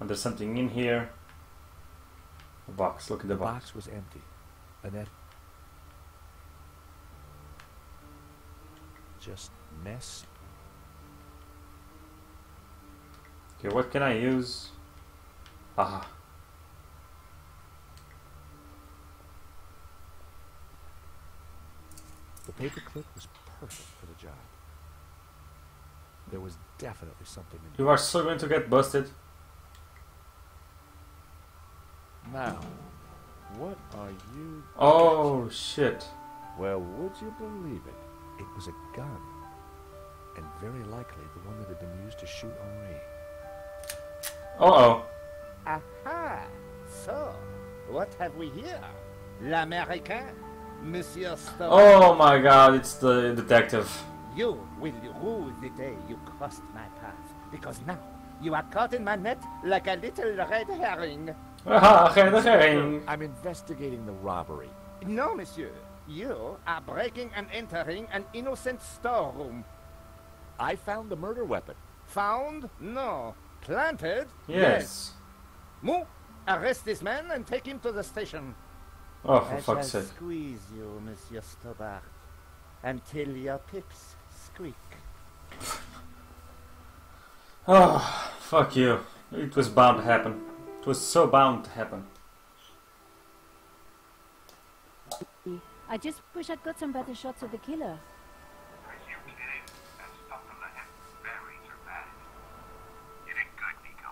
And there's something in here. A box. Look at the box. The box was empty. Annette. Just mess. Okay, what can I use? Aha. The paperclip was perfect for the job. There was definitely something in You are so going to get busted. Now, what are you... Oh, shit. Well, would you believe it? It was a gun. And very likely the one that had been used to shoot Henri. Uh-oh. Aha! So, what have we here? L'Américain? Monsieur Stone? Oh my god, it's the detective. You will rue the day you crossed my path, because now you are caught in my net like a little red herring. Aha, geen herring. I'm investigating the robbery. No, monsieur. You are breaking and entering an innocent storeroom. I found the murder weapon. Found? No. Planted? Yes. Move! Arrest this man and take him to the station. Oh, for I fuck's shall sake. squeeze you, Monsieur Stobart, until your pips squeak. Oh, fuck you. It was bound to happen. It was so bound to happen. I just wish I'd got some better shots of the killer. Presumed it is. That stuff from the hip is very dramatic. You did good, Nico.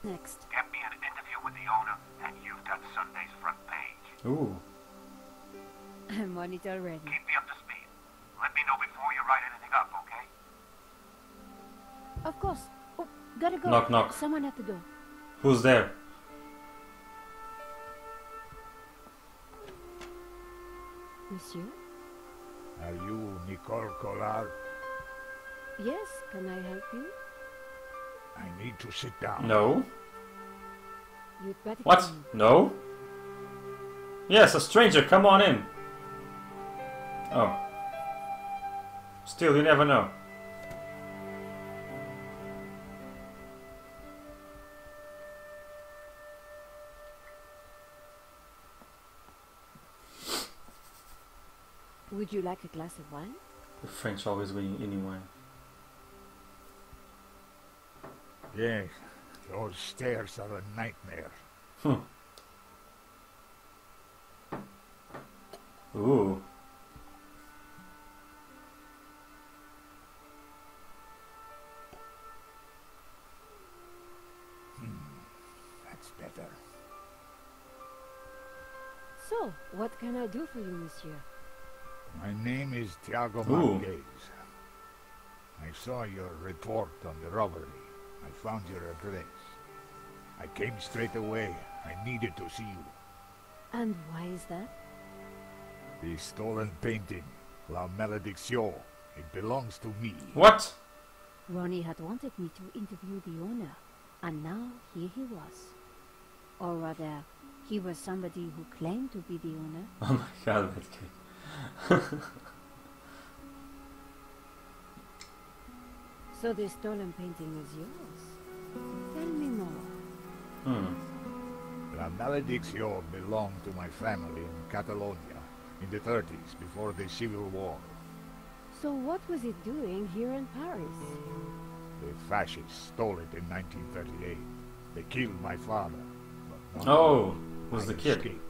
Next. Get me an interview with the owner, and you've got Sunday's front page. Ooh. I'm on it already. Keep me up to speed. Let me know before you write anything up, okay? Of course. Oh, gotta go. Knock, knock. Someone at the door. Who's there? Monsieur? Are you Nicole Collard? Yes, can I help you? I need to sit down. No. You'd better What? come. No? Yes, a stranger, come on in. Oh. Still, you never know. Would you like a glass of wine? The French always win anyway. Yes, those stairs are a nightmare. Ooh. That's better. So, what can I do for you, monsieur? My name is Tiago Ooh. Marquez. I saw your report on the robbery. I found your address. I came straight away. I needed to see you. And why is that? The stolen painting, La Malédiction. It belongs to me. What? Ronnie had wanted me to interview the owner, and now here he was. Or rather, he was somebody who claimed to be the owner. Oh my god, that kid. So the stolen painting is yours. Tell me more. La Malédiction belonged to my family in Catalonia in the 30s, before the Civil War. So what was it doing here in Paris? The fascists stole it in 1938. They killed my father. But not Oh, me. was I the kid. escaped.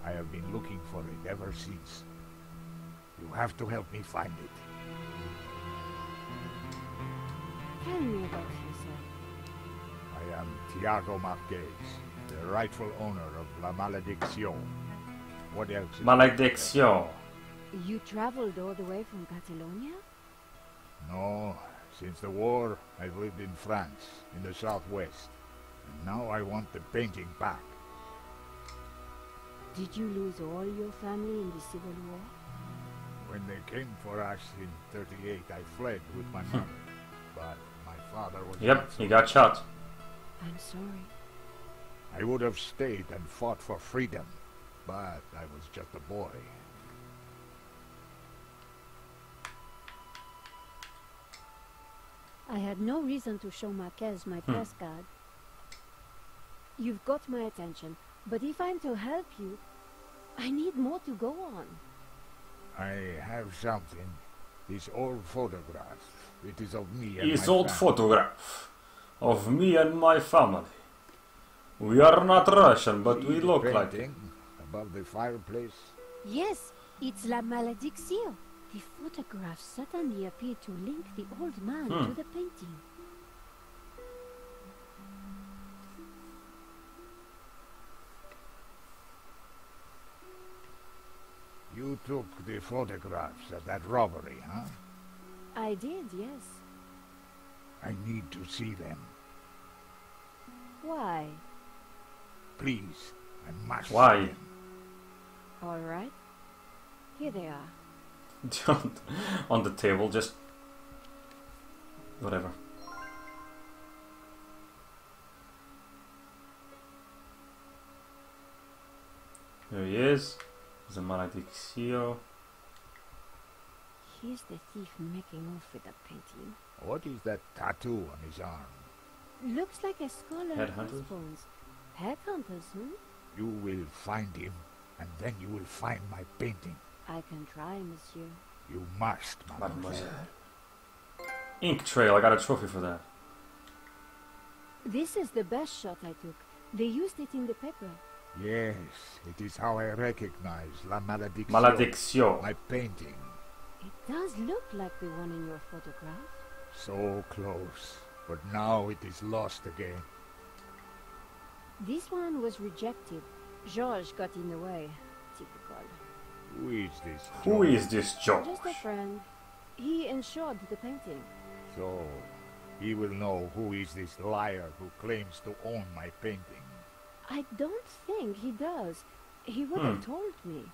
I have been looking for it ever since. You have to help me find it. Tell me about yourself. I am Tiago Marquez, the rightful owner of La Malédiction. What else? is- Malédiction. You traveled all the way from Catalonia? No, since the war, I've lived in France, in the southwest. And now I want the painting back. Did you lose all your family in the Civil War? When they came for us in 38, I fled with my mother. But my father was Yep, not so he got shot. I'm sorry. I would have stayed and fought for freedom, but I was just a boy. I had no reason to show Marquez my press card. You've got my attention, but if I'm to help you, I need more to go on. I have something. This old photograph. It is of me and His my old family. photograph of me and my family. We are not Russian, but See we the look like it. painting above the fireplace? Yes, it's La Malédiction. The photograph suddenly appeared to link the old man to the painting. You took the photographs of that robbery, huh? I did, yes. I need to see them. Why? Please, I must Why? see them. All right. Here they are. On the table, just whatever. There he is. The Malediccio. Here's the thief making off with the painting. What is that tattoo on his arm? Looks like a skull and Headhunters? crossbones. Headhunters, You will find him, and then you will find my painting. I can try, monsieur. You must, mademoiselle. Mademoiselle. Ink trail, I got a trophy for that. This is the best shot I took. They used it in the paper. Yes, it is how I recognize La Maledicción. Malediccio. My painting. It does look like the one in your photograph. So close. But now it is lost again. This one was rejected. Georges got in the way. Typical. Who is this? Who George? is this George? Just a friend. He insured the painting. So, he will know who is this liar who claims to own my painting. I don't think he does. He would have told me.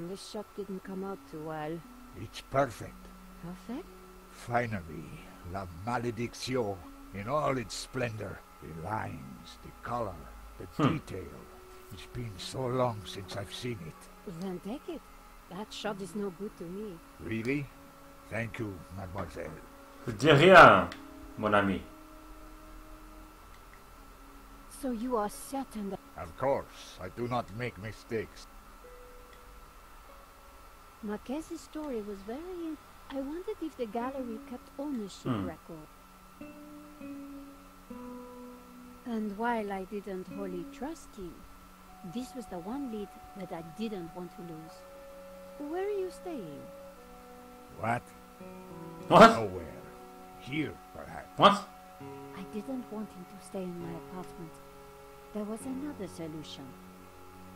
This shot didn't come out too well. It's perfect. Perfect? Finally, La Maledicción in all its splendor. The lines, the color, the detail. It's been so long since I've seen it. Then take it. That shot is no good to me. Really? Thank you, mademoiselle. De rien, mon ami. So you are certain that Of course, I do not make mistakes. Marquez's story was very... I wondered if the gallery kept ownership record. And while I didn't wholly trust him, this was the one lead that I didn't want to lose. Where are you staying? What? What? Nowhere. Here, perhaps. What? I didn't want him to stay in my apartment. There was another solution.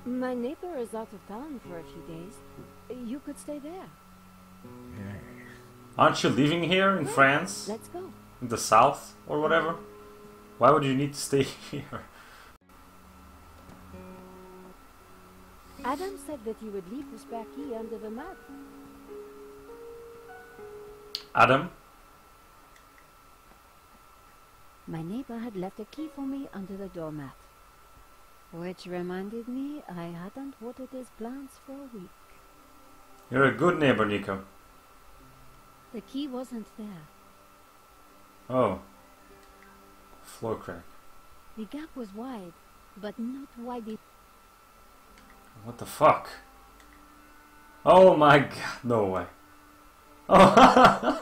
My neighbor is out of town for a few days. You could stay there. Yes. Aren't you living here in France? Let's go. In the south or whatever? Why would you need to stay here? Adam said that you would leave the spare key under the mat. Adam? My neighbor had left a key for me under the doormat. Which reminded me I hadn't watered his plants for a week. You're a good neighbor, Nico. The key wasn't there. Oh. Floor crack. The gap was wide, but not wide enough. What the fuck? Oh my god, no way. Oh,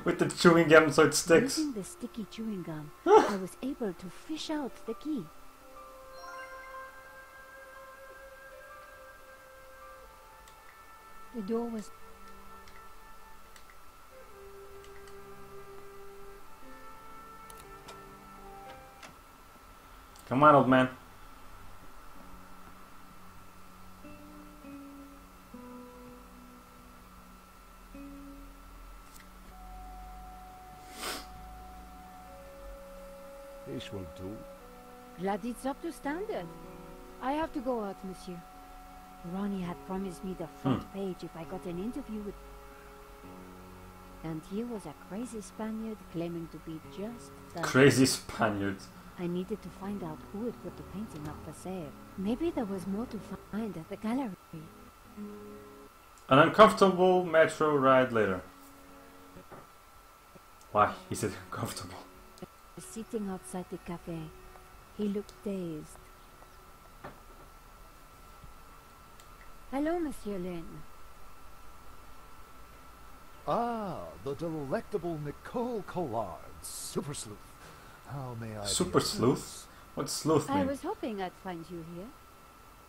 with the chewing gum so it sticks. Using the sticky chewing gum, I was able to fish out the key. The door was... Come on, old man. This will do. Glad it's up to standard. I have to go out, monsieur. Ronnie had promised me the front page if I got an interview with... And here was a crazy Spaniard claiming to be just that. Crazy Spaniard. I needed to find out who had put the painting up for sale. Maybe there was more to find at the gallery. An uncomfortable metro ride later. Why is it uncomfortable? Sitting outside the cafe. He looked dazed. Hello, Monsieur Lin. Ah, the delectable Nicole Collard, super sleuth. How may I Super be of sleuth? service? What's sleuth I mean? was hoping I'd find you here.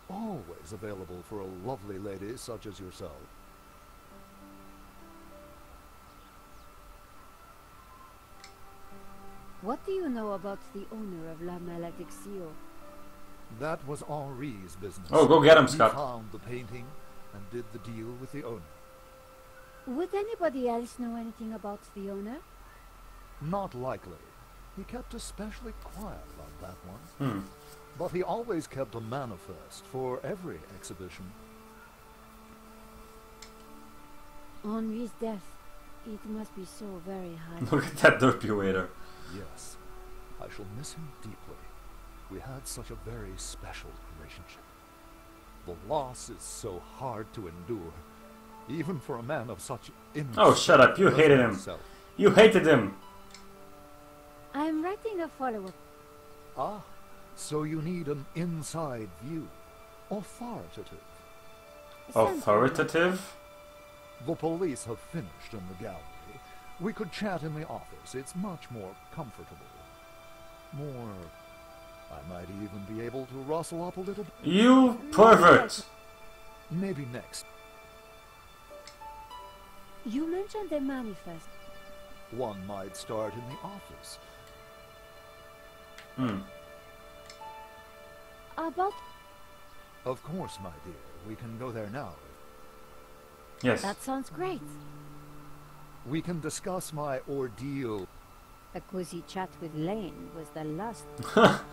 Always available for a lovely lady such as yourself. What do you know about the owner of La Malédiction? That was Henri's business. Oh, go get him, He Scott. found the painting and did the deal with the owner. Would anybody else know anything about the owner? Not likely. He kept especially quiet about that one. Hmm. But he always kept a manifest for every exhibition. Henri's death. It must be so very hard. Look at that derpy waiter. Yes, I shall miss him deeply. We had such a very special relationship. The loss is so hard to endure, even for a man of such innocence. Oh, shut up. You hated him. You hated him. I'm writing a follow-up. Ah, so you need an inside view. Authoritative. Authoritative? The police have finished in the gallery. We could chat in the office. It's much more comfortable. More... I might even be able to rustle up a little bit. You pervert! Maybe next. You mentioned the manifest. One might start in the office. Hmm. About... Of course, my dear. We can go there now. Yes. That sounds great. We can discuss my ordeal. A cozy chat with Lane was the last,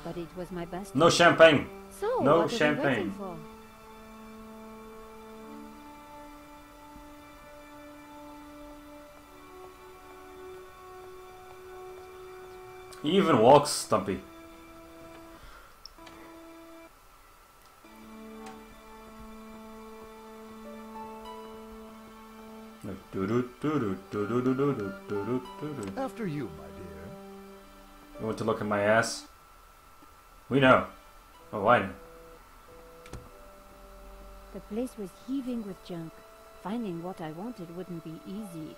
but it was my best. No champagne. So, No what are we champagne. waiting for? He even walks stumpy. After you, my dear. You want to look at my ass? We know. Oh, I know. The place was heaving with junk. Finding what I wanted wouldn't be easy.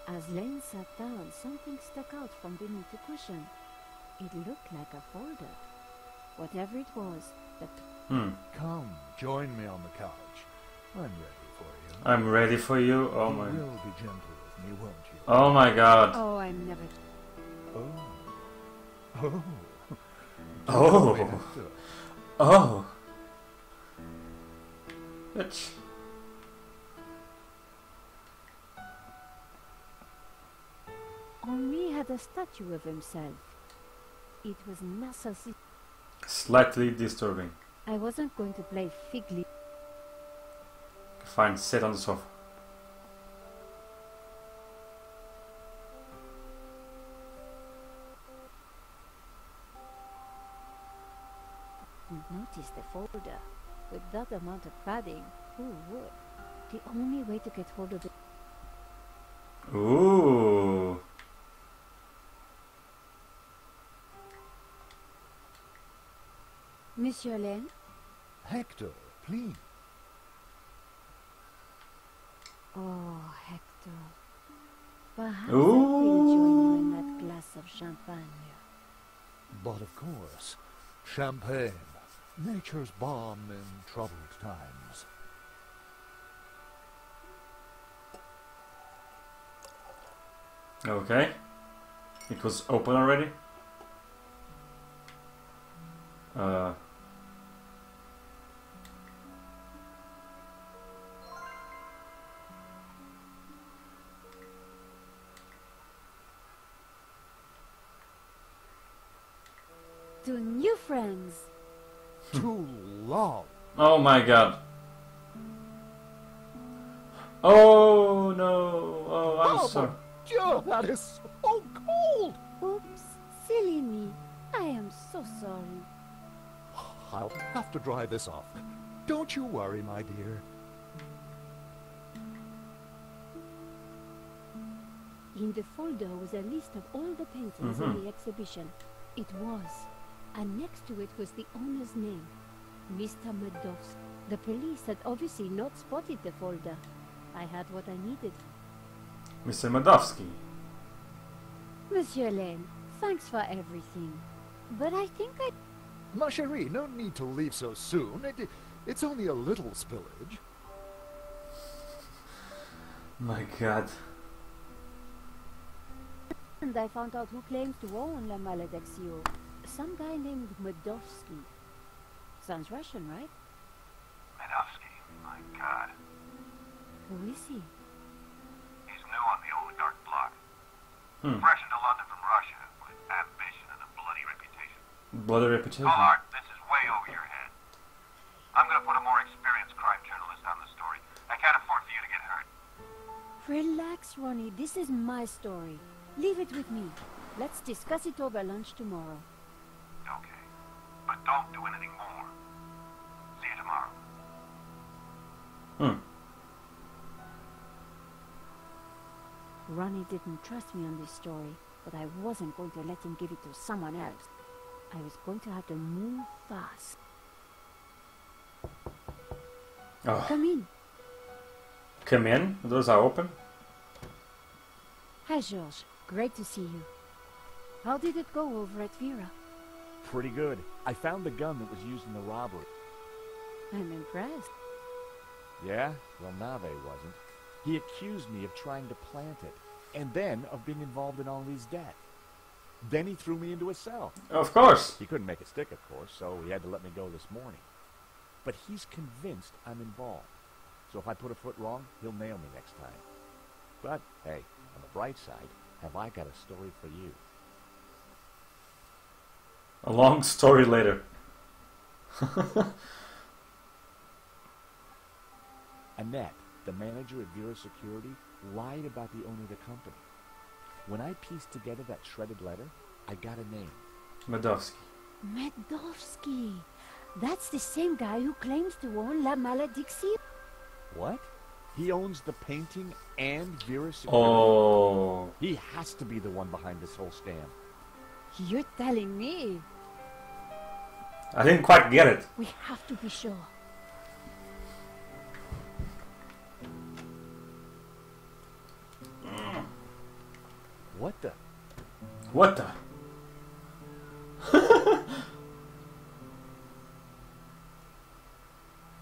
As Lane sat down, something stuck out from beneath the cushion. It looked like a folder. Whatever it was, the... Come, join me on the couch. I'm ready for you. I'm ready for you. Oh You my. will be gentle with me, won't you? Oh my god. Oh, I'm never... Oh. Oh. Oh. Hector. Oh. Bitch. Henri had a statue of himself. It was narcissistic. Slightly disturbing. I wasn't going to play figly. Fine, sit on the sofa. Notice the folder. With that amount of padding, who would? The only way to get hold of it... Ooh. Monsieur Lane? Hector, please. Oh, Hector. Perhaps I will join you in that glass of champagne. But of course, champagne, nature's balm in troubled times. Okay. It was open already. To new friends. Too long. Oh my god. Oh no. Oh, I'm sorry. Dieu, that is so cold. Oops, silly me. I am so sorry. I'll have to dry this off. Don't you worry, my dear. In the folder was a list of all the paintings in the exhibition. It was. And next to it was the owner's name, Mr. Medovsky. The police had obviously not spotted the folder. I had what I needed. Mr. Madovsky. Monsieur Lane, thanks for everything. But I think Ma chérie, no need to leave so soon. It's only a little spillage. My god. And I found out who claims to own La Malediccio. Some guy named Medovsky. Sounds Russian, right? Medovsky, my god. Who is he? He's new on the old dark block. Fresh into London from Russia with ambition and a bloody reputation. Bloody reputation. Collard, this is way over your head. I'm gonna put a more experienced crime journalist on the story. I can't afford for you to get hurt. Relax, Ronnie. This is my story. Leave it with me. Let's discuss it over lunch tomorrow. Okay. But don't do anything more. See you tomorrow. Ronnie didn't trust me on this story, but I wasn't going to let him give it to someone else. I was going to have to move fast. Oh. Come in. Come in. The doors are open. Hi, Georges. Great to see you. How did it go over at Vera? Pretty good. I found the gun that was used in the robbery. I'm impressed. Yeah? Well, Nave wasn't. He accused me of trying to plant it, and then of being involved in Henri's death. Then he threw me into a cell. Of course. He couldn't make it stick, of course, so he had to let me go this morning. But he's convinced I'm involved. So if I put a foot wrong, he'll nail me next time. But, hey, on the bright side, have I got a story for you. A long story later. Annette, the manager at Vera Security, lied about the owner of the company. When I pieced together that shredded letter, I got a name. Medovsky. Medovsky. That's the same guy who claims to own La Malediccio. What? He owns the painting and Vera Security? Oh. He has to be the one behind this whole scam. You're telling me. I didn't quite get it. We have to be sure. What the? What the?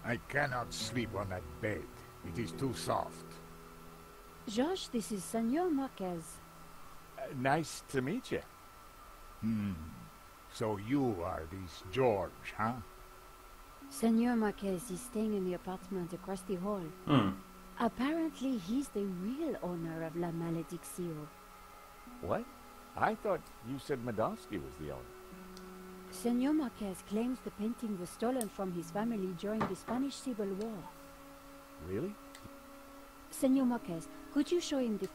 I cannot sleep on that bed. It is too soft. Georges, this is Senor Marquez. Nice to meet you. So you are this George, huh? Senor Marquez is staying in the apartment across the hall. Apparently, he's the real owner of La Malediccio. What? I thought you said Medovsky was the owner. Senor Marquez claims the painting was stolen from his family during the Spanish Civil War. Really? Senor Marquez, could you show him the...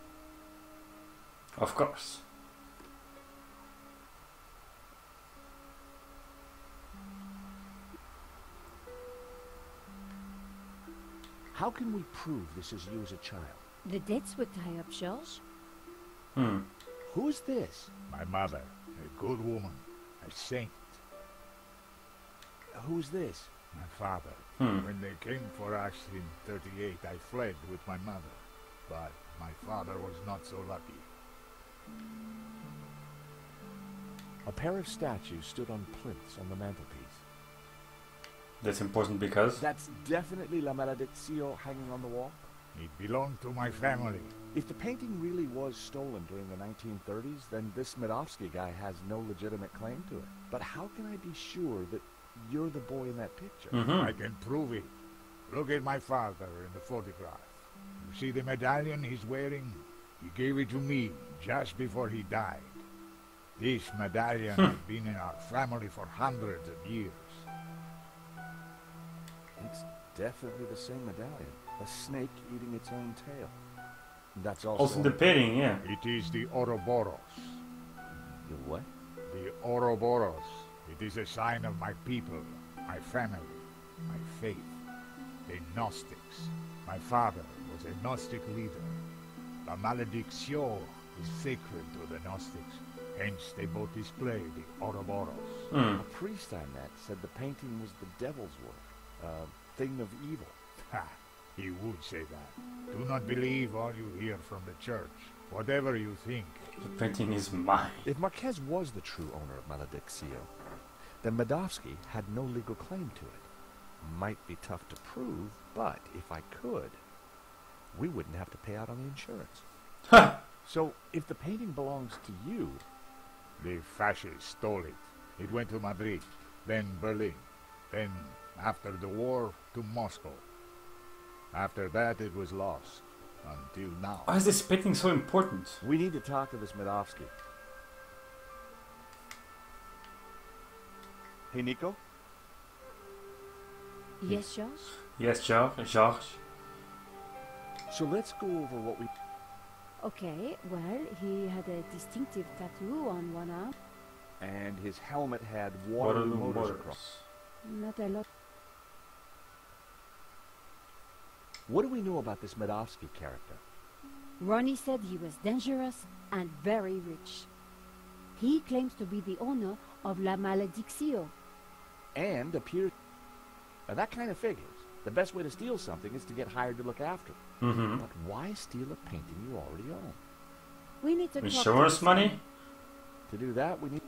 Of course. How can we prove this is you as a child? The dates would tie up, Georges. Who's this? My mother, a good woman, a saint. Who's this? My father. When they came for us in 38, I fled with my mother. But my father was not so lucky. A pair of statues stood on plinths on the mantelpiece. That's important because... That's definitely La Malediccio hanging on the wall? It belonged to my family. If the painting really was stolen during the 1930s, then this Medovsky guy has no legitimate claim to it. But how can I be sure that you're the boy in that picture? I can prove it. Look at my father in the photograph. You see the medallion he's wearing? He gave it to me just before he died. This medallion has been in our family for hundreds of years. It's definitely the same medallion. A snake eating its own tail. That's also in the painting, yeah. It is the Ouroboros. The what? The Ouroboros. It is a sign of my people, my family, my faith. The Gnostics. My father was a Gnostic leader. La Malediccio is sacred to the Gnostics. Hence, they both display the Ouroboros. A priest I met said the painting was the devil's work, a thing of evil. Ha! He would say that. Do not believe all you hear from the church. Whatever you think. The painting is mine. If Marquez was the true owner of Malediccio, then Medovsky had no legal claim to it. Might be tough to prove, but if I could, we wouldn't have to pay out on the insurance. Ha! So, if the painting belongs to you... The fascists stole it. It went to Madrid, then Berlin, then, after the war, to Moscow. After that, it was lost. Until now. Why is this painting so important? We need to talk to this Medovsky. Hey, Nico? Yes, George? Yes, George. So let's go over what we... Okay, well, he had a distinctive tattoo on one arm. And his helmet had Waterloo motors across. Not a lot. What do we know about this Medovsky character? Ronnie said he was dangerous and very rich. He claims to be the owner of La Malediccio. And appears... Now that kind of figures. The best way to steal something is to get hired to look after it. But why steal a painting you already own? We need to talk to Insurance this money? guy. To do that, we need...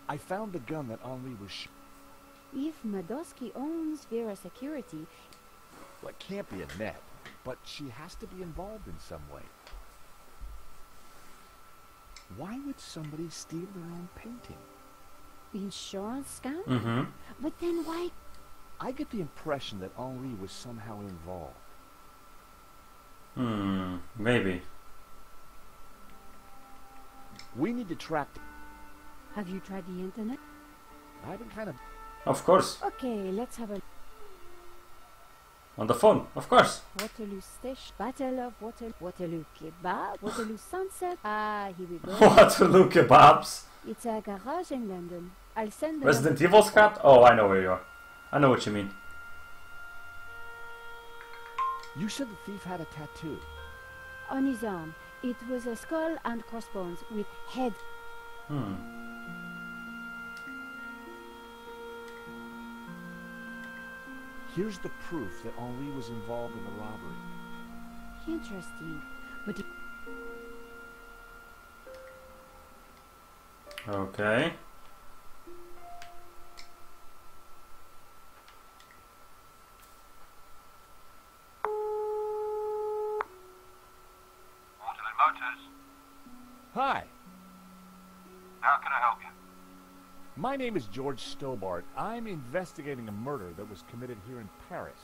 I found the gun that Henri was If Medovsky owns Vera Security, Well, it can't be Annette, but she has to be involved in some way. Why would somebody steal their own painting? insurance scam? But then why? I get the impression that Henri was somehow involved. Maybe. We need to track... Have you tried the internet? I've been kind of... Of course. Okay, let's have a On the phone, of course. Waterloo Station, Battle of Waterloo Kebab, Waterloo Sunset. Ah, here we go. Waterloo kebabs. It's a garage in London. I'll send the Resident number. Evil scat? Oh, I know where you are. I know what you mean. You said the thief had a tattoo. On his arm. It was a skull and crossbones with head. Here's the proof that Henri was involved in the robbery. Interesting. But it Okay. Waterloo Motors. Hi, How can I help you? my name is George Stobart. I'm investigating a murder that was committed here in Paris.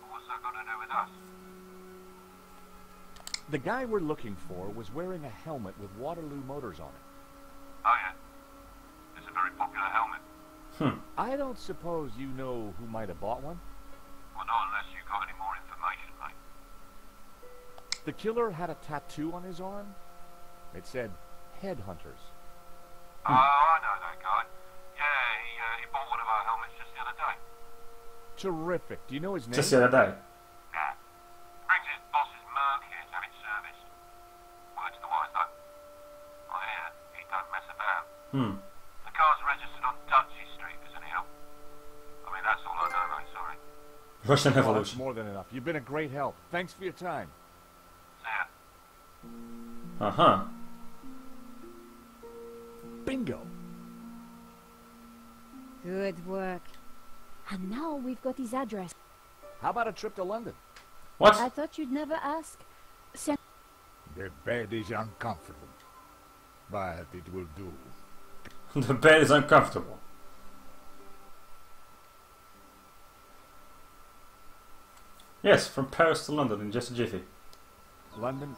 What's that got to do with us? The guy we're looking for was wearing a helmet with Waterloo motors on it. Oh, yeah. It's a very popular helmet. I don't suppose you know who might have bought one? Well, not unless you got any more information, mate. The killer had a tattoo on his arm. It said, Headhunters. Oh, I know that guy. Yeah, he bought one of our helmets just the other day. Terrific. Do you know his name? Just the other day. Yeah. Brings his boss's Merc here to have it serviced. Words to the wise, though. Oh, yeah, he don't mess about. The car's registered on Dutchy Street, isn't he? I mean, that's all I know, mate, sorry. Russian Well, that's Revolution. more than enough. You've been a great help. Thanks for your time. See ya. Bingo. good work. And now we've got his address. How about a trip to London? What? I thought you'd never ask. Send The bed is uncomfortable, but it will do. The bed is uncomfortable. Yes, from Paris to London in just a jiffy. London